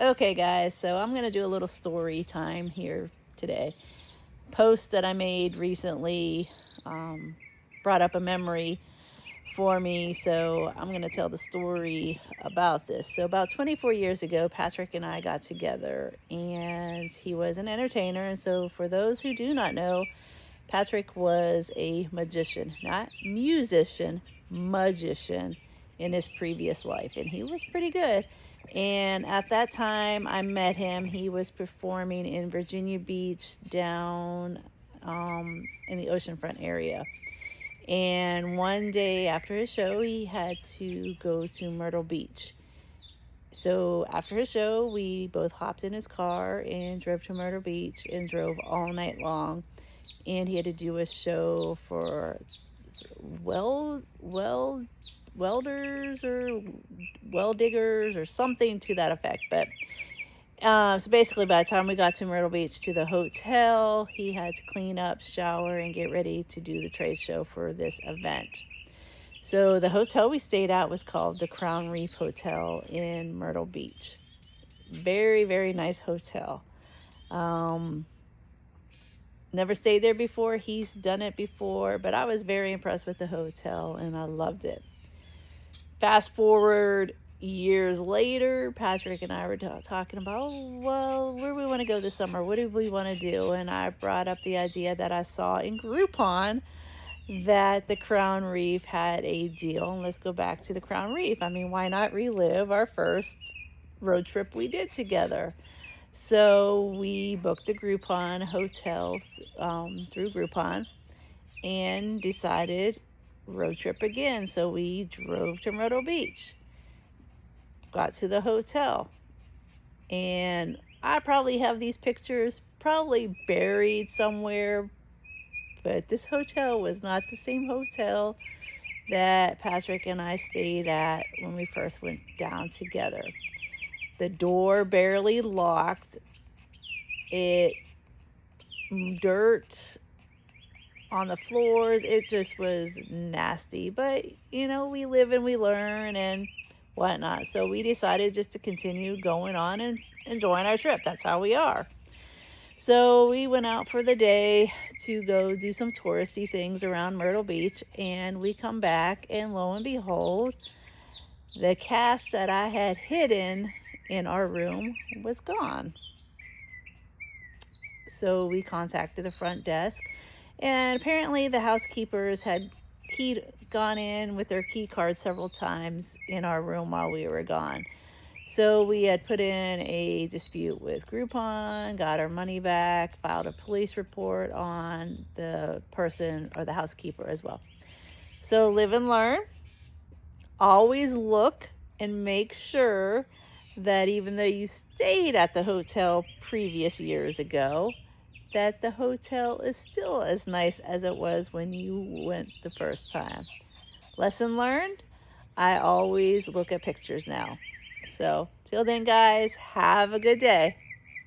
Okay, guys, so I'm going to do a little story time here today. Post that I made recently um, brought up a memory for me, so I'm going to tell the story about this. So, about 24 years ago, Patrick and I got together, and he was an entertainer. And so, for those who do not know, Patrick was a magician, not musician, magician in his previous life, and he was pretty good. And at that time, I met him. He was performing in Virginia Beach down in the oceanfront area. And one day after his show, he had to go to Myrtle Beach. So after his show, we both hopped in his car and drove to Myrtle Beach and drove all night long. And he had to do a show for well welders or well diggers or something to that effect. But so basically, by the time we got to Myrtle Beach to the hotel, he had to clean up, shower, and get ready to do the trade show for this event. So the hotel we stayed at was called the Crown Reef Hotel in Myrtle Beach. Very, very nice hotel. Um, Never stayed there before. He's done it before, but I was very impressed with the hotel and I loved it. Fast forward years later, Patrick and I were talking about, well, where do we want to go this summer? What do we want to do? And I brought up the idea that I saw in Groupon that the Crown Reef had a deal. And let's go back to the Crown Reef. I mean, why not relive our first road trip we did together? So we booked the Groupon hotel through Groupon and decided road trip again. So we drove to Myrtle Beach, got to the hotel, and I probably have these pictures probably buried somewhere, but this hotel was not the same hotel that Patrick and I stayed at when we first went down together. The door barely locked. It dirt on the floors. It just was nasty. But we live and we learn and whatnot. So we decided just to continue going on and enjoying our trip. That's how we are. So we went out for the day to go do some touristy things around Myrtle Beach, and we come back, and lo and behold, the cash that I had hidden in our room was gone. So we contacted the front desk, and apparently the housekeepers had gone in with their key card several times in our room while we were gone. So we had put in a dispute with Groupon, got our money back, filed a police report on the person or the housekeeper as well. So live and learn. Always look and make sure that even though you stayed at the hotel previous years ago, that the hotel is still as nice as it was when you went the first time. Lesson learned, I always look at pictures now. So, till then, guys, have a good day.